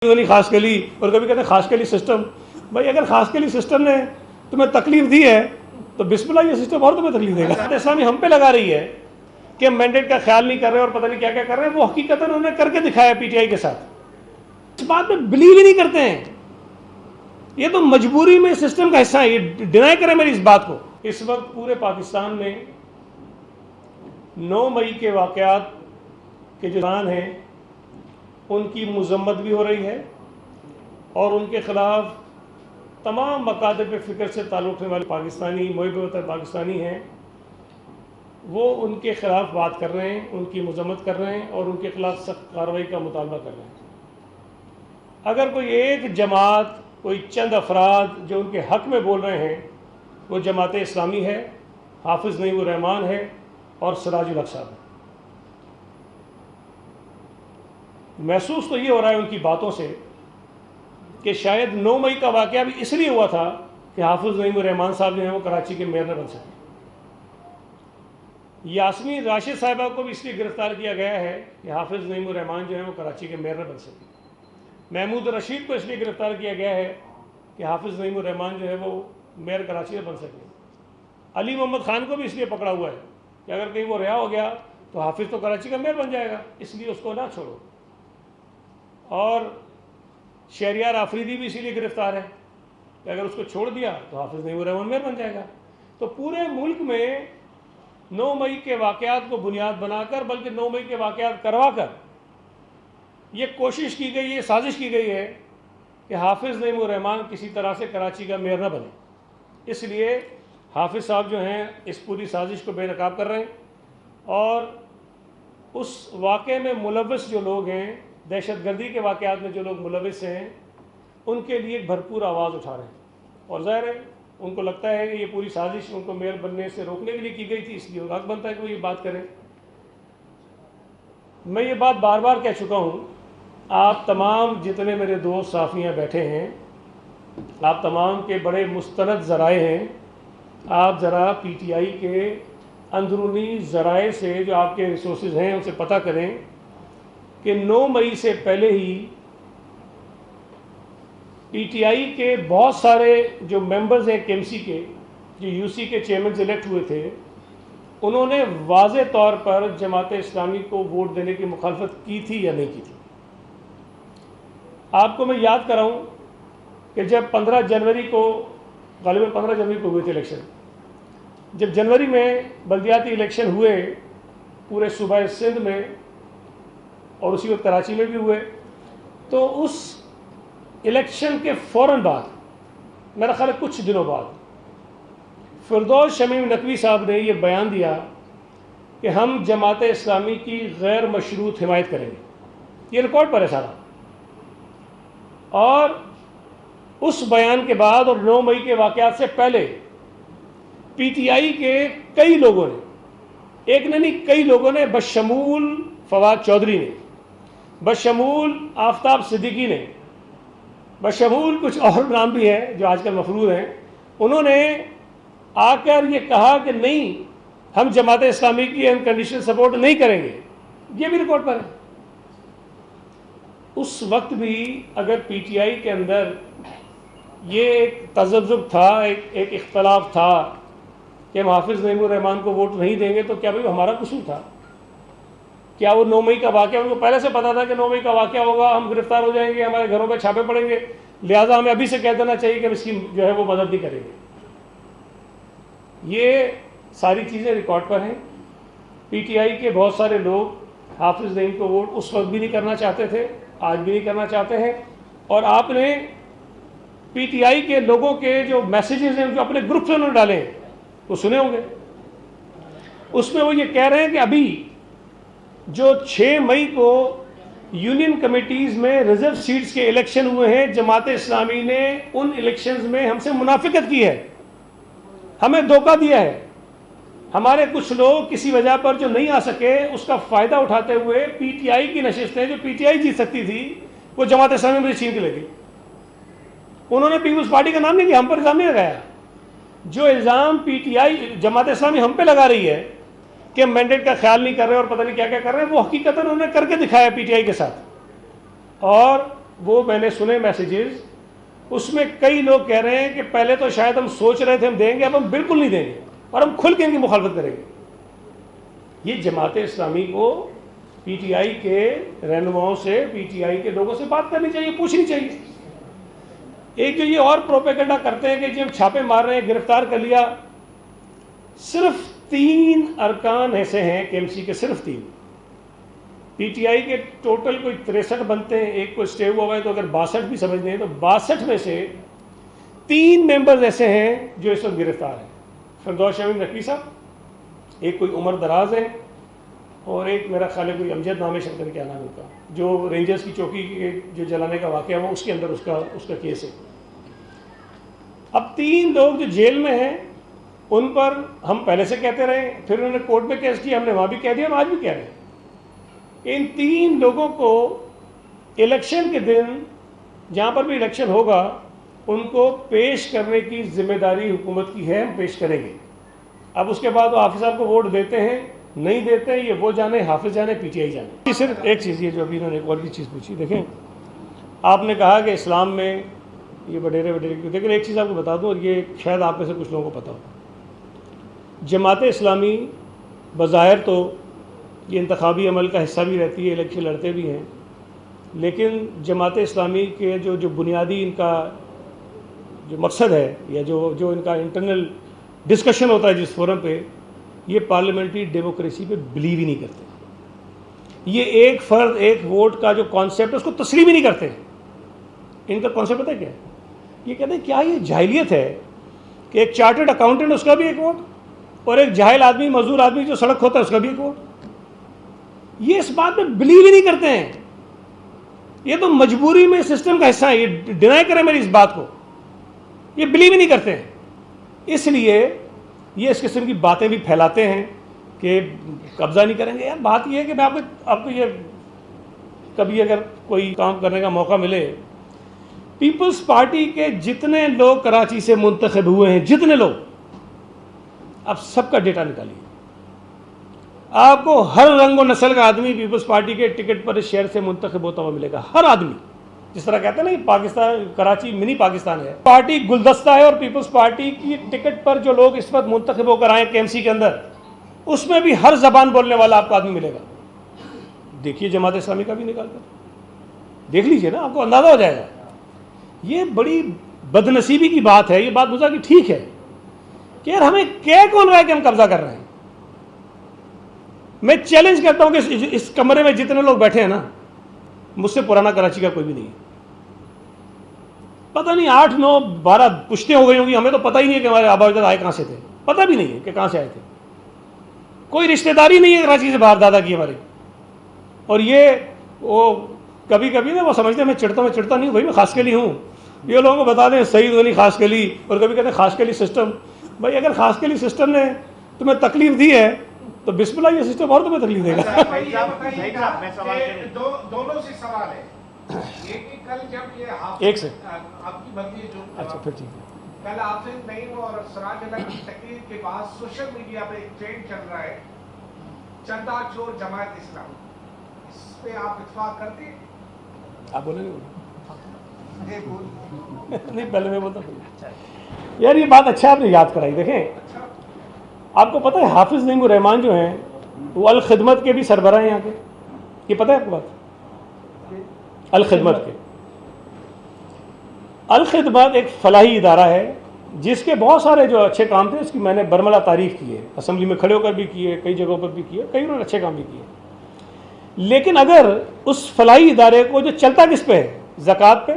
अली खास कली और कभी कहते हैं खास कली सिस्टम। भाई अगर खास कली सिस्टम ने तुम्हें तकलीफ दी है तो बिस्मिल्लाह ये सिस्टम और तुम्हें तकलीफ देगा। इस्लामी हम पे लगा रही है कि हम मैंडेट का ख्याल नहीं कर रहे और पता नहीं क्या क्या कर रहे हैं। वो हकीकतन उन्होंने करके दिखाया पीटीआई के साथ। इस बात में बिलीव ही नहीं करते हैं। ये तो मजबूरी में सिस्टम का हिस्सा है। ये डिनाई करें मेरी इस बात को। इस वक्त पूरे पाकिस्तान में 9 मई के वाक़यात के जो दौरान हैं उनकी मजम्मत भी हो रही है और उनके ख़िलाफ़ तमाम मकातब फ़िक्र से ताल्लुक़ रखने वाले पाकिस्तानी मुहिब वतन पाकिस्तानी हैं, वो उनके ख़िलाफ़ बात कर रहे हैं, उनकी मजम्मत कर रहे हैं और उनके ख़िलाफ़ सख्त कार्रवाई का मुतालबा कर रहे हैं। अगर कोई एक जमात, कोई चंद अफराद जो उनके हक़ में बोल रहे हैं, वो जमात इस्लामी है, हाफिज़ नईमुर रहमान है और सिराजुल हक साहब है। महसूस तो ये हो रहा है उनकी बातों से कि शायद 9 मई का वाक़या भी इसलिए हुआ था कि हाफिज़ नईमुर रहमान साहब जो हैं वो कराची के मेयर न बन सके। यास्मीन राशिद साहिबा को भी इसलिए गिरफ़्तार किया गया है कि हाफिज़ नईमुर रहमान जो हैं वो कराची के मेयर न बन सके। महमूद रशीद को इसलिए गिरफ़्तार किया गया है कि हाफिज़ नईमुर रहमान जो है वो मेयर कराची में बन सके। अली मोहम्मद ख़ान को भी इसलिए पकड़ा हुआ है कि अगर कहीं वो रिहा हो गया तो हाफिज़ तो कराची का मेयर बन जाएगा, इसलिए उसको ना छोड़ो। और शहरियार आफरीदी भी इसीलिए गिरफ़्तार है कि अगर उसको छोड़ दिया तो हाफिज़ नईमुर रहमान मेयर बन जाएगा। तो पूरे मुल्क में 9 मई के वाक़यात को बुनियाद बनाकर, बल्कि 9 मई के वाक़यात करवा कर ये कोशिश की गई, ये साजिश की गई है कि हाफिज़ नईमुर रहमान किसी तरह से कराची का मेयर न बने। इसलिए हाफिज़ साहब जो हैं इस पूरी साजिश को बेनकाब कर रहे हैं और उस वाक़े में मुलव्वस जो लोग हैं, दहशतगर्दी के वाक़यात में जो लोग मुलव्वस हैं, उनके लिए भरपूर आवाज़ उठा रहे हैं। और ज़ाहिर है उनको लगता है कि ये पूरी साजिश उनको मेयर बनने से रोकने के लिए की गई थी, इसलिए हक़ बनता है कि वो ये बात करें। मैं ये बात बार बार कह चुका हूँ। आप तमाम जितने मेरे दोस्त साफ़ियाँ बैठे हैं, आप तमाम के बड़े मुस्तनद ज़राए हैं। आप ज़रा PTI के अंदरूनी ज़राए से जो आपके रिसोर्सेज हैं उनसे पता करें कि 9 मई से पहले ही PTI के बहुत सारे जो मेंबर्स हैं KMC के, जो UC के चेयरमैन इलेक्ट हुए थे, उन्होंने वाज़े तौर पर जमात इस्लामी को वोट देने की मुखालफत की थी या नहीं की थी। आपको मैं याद कराऊं कि जब 15 जनवरी को, ग़ालिबन 15 जनवरी को हुए थे इलेक्शन, जब जनवरी में बल्दियाती इलेक्शन हुए पूरे सूबा सिंध में और उसी वक्त कराची में भी हुए, तो उस इलेक्शन के फ़ौरन बाद, मेरा ख़्याल है कुछ दिनों बाद, फिरदौस शमीम नकवी साहब ने ये बयान दिया कि हम जमात इस्लामी की गैर मशरूत हिमायत करेंगे। ये रिकॉर्ड पर है सारा। और उस बयान के बाद और 9 मई के वाक़यात से पहले PTI के कई लोगों ने, एक ने नहीं कई लोगों ने, बशमूल फवाद चौधरी ने, बशमूल आफ्ताब सिद्दीकी ने, बशमूल कुछ और नाम भी हैं जो आजकल मफरूर हैं, उन्होंने आकर ये कहा कि नहीं, हम जमात इस्लामी की अनकंडीशनल सपोर्ट नहीं करेंगे। ये भी रिकॉर्ड पर है। उस वक्त भी अगर PTI के अंदर ये एक तज़ब्ज़ुब था, एक इख्तलाफ था कि हम हाफिज़ नईमुर रहमान को वोट नहीं देंगे, तो क्या भाई हमारा कसूर था? क्या वो 9 मई का वाक़या उनको पहले से पता था कि 9 मई का वाक़या होगा, हम गिरफ़्तार हो जाएंगे, हमारे घरों पे छापे पड़ेंगे, लिहाजा हमें अभी से कह देना चाहिए कि हम इसकी जो है वो मदद नहीं करेंगे? ये सारी चीज़ें रिकॉर्ड पर हैं। PTI के बहुत सारे लोग हाफिज़ नईम को वोट उस वक्त भी नहीं करना चाहते थे, आज भी नहीं करना चाहते हैं। और आपने PTI के लोगों के जो मैसेजेस हैं जो अपने ग्रुप से उन्होंने डाले हैं वो सुने होंगे। उसमें वो ये कह रहे हैं कि अभी जो 6 मई को यूनियन कमेटीज़ में रिजर्व सीट्स के इलेक्शन हुए हैं, जमात इस्लामी ने उन इलेक्शंस में हमसे मुनाफिकत की है, हमें धोखा दिया है। हमारे कुछ लोग किसी वजह पर जो नहीं आ सके, उसका फ़ायदा उठाते हुए PTI की नशिस्तें जो PTI जीत सकती थी वो जमात इस्लामी में छीन के लगी। उन्होंने पीपल्स पार्टी का नाम नहीं लिया, हम पर इल्ज़ाम नहीं लगाया। जो इल्ज़ाम PTI जमात इस्लामी हम पे लगा रही है कि हम मैंडेट का ख्याल नहीं कर रहे और पता नहीं क्या क्या कर रहे हैं, वो हकीकतन उन्होंने करके दिखाया PTI के साथ। और वो मैंने सुने मैसेजेस, उसमें कई लोग कह रहे हैं कि पहले तो शायद हम सोच रहे थे हम देंगे, अब हम बिल्कुल नहीं देंगे और हम खुल के इनकी मुखालफत करेंगे। ये जमात इस्लामी को पीटीआई के रहनुमाओं से, पीटीआई के लोगों से बात करनी चाहिए, पूछनी चाहिए। एक जो ये और प्रोपेगेंडा करते हैं कि जी हम छापे मार रहे हैं, गिरफ्तार कर लिया, सिर्फ 3 अरकान ऐसे हैं केएमसी के, सिर्फ 3। पीटीआई के टोटल कोई 63 बनते हैं, एक को स्टे हुआ है, तो अगर 62 भी समझते हैं तो 62 में से 3 मेंबर्स ऐसे हैं जो इस वक्त गिरफ्तार हैं। फिरदौस शमीम नकवी साहब, एक कोई उमर दराज है, और एक मेरा ख्याल है कोई अमजद नाम है, शंकर क्या नाम होता, जो रेंजर्स की चौकी के जो जलाने का वाक़या वो उसके अंदर उसका केस है। अब 3 लोग जो जेल में हैं उन पर हम पहले से कहते रहे, फिर उन्होंने कोर्ट में केस किया, हमने वहाँ भी कह दिया, हम आज भी कह रहे हैं। इन 3 लोगों को इलेक्शन के दिन, जहाँ पर भी इलेक्शन होगा, उनको पेश करने की जिम्मेदारी हुकूमत की है, हम पेश करेंगे। अब उसके बाद वो हाफिज़ साहब को वोट देते हैं नहीं देते हैं, ये वो जाने, हाफिज़ जाने, पीटीआई जाने। सिर्फ एक चीज़ ये जो अभी इन्होंने एक और भी चीज़ पूछी, देखें आपने कहा कि इस्लाम में ये वडेरे वडेरे, लेकिन एक चीज़ आपको बता दूँ, और ये शायद आप में से कुछ लोगों को पता हो, जमात इस्लामी बज़ाहिर तो ये इंतखाबी अमल का हिस्सा भी रहती है, इलेक्शन लड़ते भी हैं, लेकिन जमात इस्लामी के जो बुनियादी इनका जो मकसद है, या जो इनका इंटरनल डिस्कशन होता है जिस फोरम पे, ये पार्लियामेंट्री डेमोक्रेसी पे बिलीव ही नहीं करते। ये एक फ़र्द एक वोट का जो कॉन्सेप्ट है उसको तस्लीम ही नहीं करते। इनका कॉन्सेप्ट पता है क्या है? ये कहते हैं क्या ये जाहिलियत है कि एक चार्टर्ड अकाउंटेंट उसका भी एक वोट, और एक जाहिल आदमी, मजदूर आदमी जो सड़क होता है उसका भी एक वोट। ये इस बात में बिलीव ही नहीं करते हैं। ये तो मजबूरी में सिस्टम का हिस्सा है, ये डिनाई करें मेरी इस बात को, ये बिलीव ही नहीं करते हैं। इसलिए ये इस किस्म की बातें भी फैलाते हैं कि कब्जा नहीं करेंगे। यार बात ये है कि मैं आपको ये कभी अगर कोई काम करने का मौका मिले, पीपल्स पार्टी के जितने लोग कराची से मुंतखब हुए हैं, जितने लोग, आप सबका डेटा निकालिए, आपको हर रंग और नस्ल का आदमी पीपल्स पार्टी के टिकट पर इस शहर से मुंतखब होता हुआ मिलेगा। हर आदमी, जिस तरह कहते हैं ना कि पाकिस्तान, कराची मिनी पाकिस्तान है, पार्टी गुलदस्ता है, और पीपल्स पार्टी की टिकट पर जो लोग इस वक्त मुंतखब होकर आए केएमसी के अंदर, उसमें भी हर जबान बोलने वाला आपको आदमी मिलेगा। देखिए जमात इस्लामी का भी निकाल कर देख लीजिए ना, आपको अंदाजा हो जाएगा। ये बड़ी बदनसीबी की बात है, ये बात बुझा कि ठीक है कि यार हमें कह कौन रहा है कि हम कब्जा कर रहे हैं। मैं चैलेंज करता हूं कि इस कमरे में जितने लोग बैठे हैं ना, मुझसे पुराना कराची का कोई भी नहीं है। पता नहीं 8, 9, 12 पुश्तें हो गई होंगी, हमें तो पता ही नहीं है कि हमारे आबा अजदाद आए कहाँ से थे, पता भी नहीं है कि कहाँ से आए थे। कोई रिश्तेदारी नहीं है कराची से बाहर दादा की हमारे। और ये वो कभी कभी ना वो समझते हैं मैं चिढ़ता नहीं हूँ भाई, मैं खास के लिए हूँ। ये लोगों को बता दें सईद अली खास के लिए, और कभी कहते हैं खास के लिए सिस्टम। भाई अगर खास के लिए सिस्टम ने तुम्हें तकलीफ दी है तो बिस्मिल्लाह, ये सिस्टम और तुम्हें तकलीफ देगा। दोनों से सवाल है। कल जब ये एक से आपकी बदली जो, अच्छा फिर ठीक है, कल आपसे नईम और सराज अला की तकरीर के बाद सोशल मीडिया पे एक ट्रेंड चल रहा है, चंदा चोर जमात इस्लामी, इस पे आप इत्तेफाक करते हैं? आप बोले नहीं पहले मैं बोलता हूँ। यार ये बात अच्छा आपने याद कराई। देखें आपको पता है हाफिज़ नईमुर रहमान जो हैं वो अल खिदमत के भी सरबराह हैं यहाँ के, ये पता है आपको बात? अल खिदमत के, अल खिदमत एक फलाही इदारा है जिसके बहुत सारे जो अच्छे काम थे उसकी मैंने बरमला तारीफ की है, असेंबली में खड़े होकर भी किए, कई जगहों पर भी किए, कई उन्होंने अच्छे काम भी किए। लेकिन अगर उस फलाही इदारे को जो चलता किस पे है, ज़कात पे,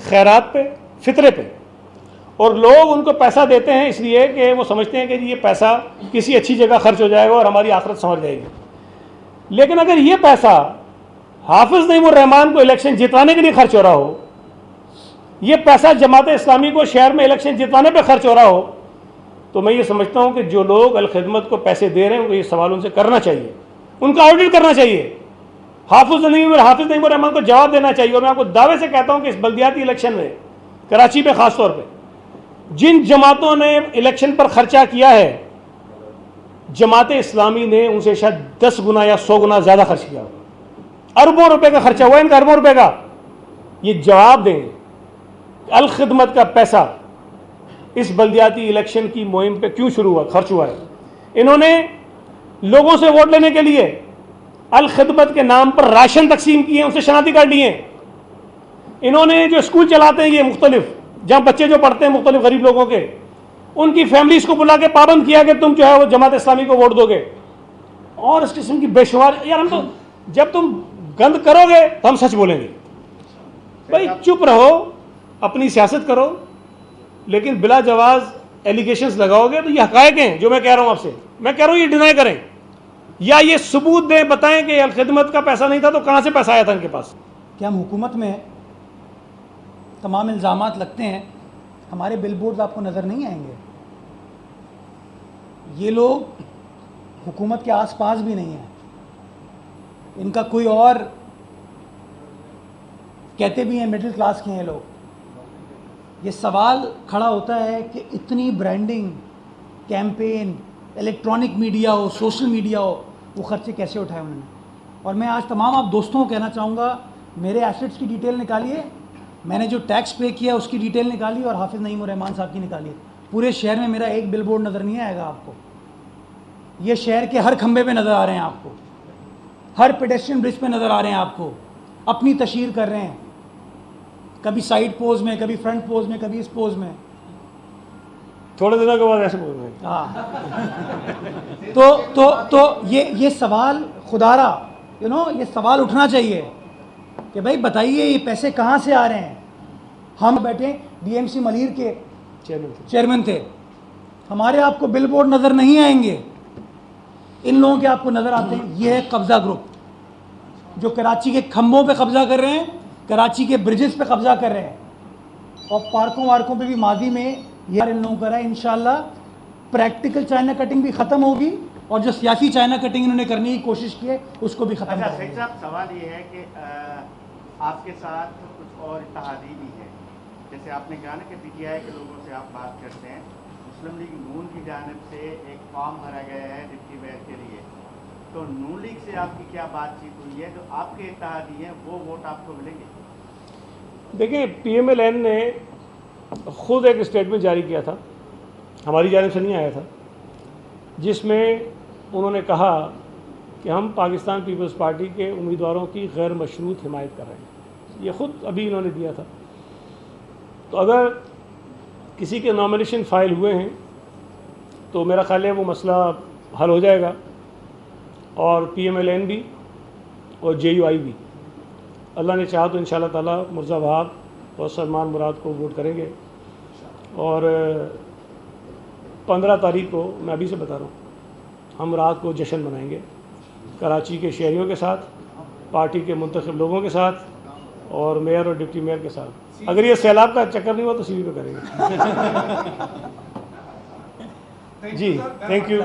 खैरात पे, फितरे पे, और लोग उनको पैसा देते हैं इसलिए कि वो समझते हैं कि ये पैसा किसी अच्छी जगह खर्च हो जाएगा और हमारी आखिरत संवर जाएगी। लेकिन अगर ये पैसा हाफिज़ नईमुर रहमान को इलेक्शन जितवाने के लिए खर्च हो रहा हो, ये पैसा जमात इस्लामी को शहर में इलेक्शन जितवाने पे खर्च हो रहा हो, तो मैं ये समझता हूँ कि जो लोग अल खिदमत को पैसे दे रहे हैं उनको ये सवाल उनसे करना चाहिए, उनका ऑडिट करना चाहिए, हाफिज़ नईमुर रहमान को जवाब देना चाहिए। और मैं आपको दावे से कहता हूँ कि इस बल्दियाती इलेक्शन में कराची में ख़ास तौर पर जिन जमातों ने इलेक्शन पर खर्चा किया है, जमात इस्लामी ने उनसे शायद 10 गुना या 100 गुना ज़्यादा खर्च किया। अरबों रुपए का खर्चा हुआ इनका, अरबों रुपए का। ये जवाब दें, अल खिदमत का पैसा इस बल्दियाती इलेक्शन की मुहिम पे क्यों शुरू हुआ, खर्च हुआ है। इन्होंने लोगों से वोट लेने के लिए अल खिदमत के नाम पर राशन तकसीम किए, उनसे शनाख्ती कार्ड लिए। इन्होंने जो स्कूल चलाते हैं ये मुख्तलिफ, जहाँ बच्चे जो पढ़ते हैं मुख्तलिफ गरीब लोगों के, उनकी फैमिलीज को बुला के पाबंद किया कि तुम जो है वो जमात इस्लामी को वोट दोगे। और इस किस्म की बेशुमार, यार हम तो, जब तुम गंद करोगे तो हम सच बोलेंगे। भाई चुप रहो, अपनी सियासत करो, लेकिन बिला जवाज एलिगेशंस लगाओगे तो ये हकायक हैं जो मैं कह रहा हूं आपसे। मैं कह रहा हूं ये डिनाई करें या ये सबूत दें, बताएं कि अल खिदमत का पैसा नहीं था तो कहां से पैसा आया था इनके पास। कि हम हुकूमत में तमाम इल्ज़ामात लगते हैं, हमारे बिलबोर्ड्स आपको नज़र नहीं आएंगे। ये लोग हुकूमत के आसपास भी नहीं हैं, इनका कोई और, कहते भी हैं मिडिल क्लास के हैं लोग। ये सवाल खड़ा होता है कि इतनी ब्रांडिंग कैंपेन, इलेक्ट्रॉनिक मीडिया हो, सोशल मीडिया हो, वो खर्चे कैसे उठाए उन्होंने। और मैं आज तमाम आप दोस्तों को कहना चाहूँगा, मेरे एसेट्स की डिटेल निकालिए, मैंने जो टैक्स पे किया उसकी डिटेल निकालिए और हाफिज़ नईम उर रहमान साहब की निकालिए। पूरे शहर में मेरा एक बिलबोर्ड नज़र नहीं आएगा आपको। ये शहर के हर खंबे पे नज़र आ रहे हैं आपको, हर पेडेस्ट्रियन ब्रिज पे नज़र आ रहे हैं आपको, अपनी तशहीर कर रहे हैं, कभी साइड पोज में, कभी फ्रंट पोज में, कभी इस पोज में। थोड़े दिनों के बाद ऐसे बोल रहे हैं। हाँ तो ये सवाल खुदारा, ये सवाल उठना चाहिए कि भाई बताइए ये पैसे कहाँ से आ रहे हैं। हम बैठे डीएमसी मलीर के चेयरमैन थे, हमारे आपको बिलबोर्ड नज़र नहीं आएंगे, इन लोगों के आपको नज़र आते हैं। ये है कब्ज़ा ग्रुप जो कराची के खंभों पे कब्ज़ा कर रहे हैं, कराची के ब्रिजेस पे कब्ज़ा कर रहे हैं, और पार्कों वार्कों पे भी माजी में यार इन लोगों का रहा है। इंशाल्लाह प्रैक्टिकल चाइना कटिंग भी ख़त्म होगी और जो सियासी चाइना कटिंग इन्होंने करने की कोशिश की है उसको भी ख़त्म अच्छा करेंगे। शेख साहब, सवाल ये है कि आपके साथ कुछ और इत्तेहादी भी है, जैसे आपने कहा ना कि पीटीआई के लोगों से आप बात करते हैं, मुस्लिम लीग नून की जानिब से एक फॉर्म भरा गया है डिप्टी मेयर के लिए, तो नून लीग से आपकी क्या बातचीत हुई है? जो आपके इत्तेहादी हैं वो वोट आपको मिलेंगे? देखिए, PMLN ने ख़ुद एक स्टेटमेंट जारी किया था, हमारी जानिब से नहीं आया था, जिसमें उन्होंने कहा कि हम पाकिस्तान पीपल्स पार्टी के उम्मीदवारों की गैर मशरूत हिमायत कर रहे हैं। ये ख़ुद अभी इन्होंने दिया था। तो अगर किसी के नॉमिनेशन फ़ाइल हुए हैं तो मेरा ख्याल है वो मसला हल हो जाएगा, और PMLN भी और JUI भी, अल्लाह ने चाहा तो इंशाअल्लाह ताला मुर्ज़ा वहाब और सलमान मुराद को वोट करेंगे। और 15 तारीख को, मैं अभी से बता रहा हूँ, हम रात को जश्न मनाएंगे कराची के शहरियों के साथ, पार्टी के मुंतखब लोगों के साथ और मेयर और डिप्टी मेयर के साथ। अगर ये सैलाब का चक्कर नहीं हुआ तो CV पे करेंगे। जी, थैंक यू।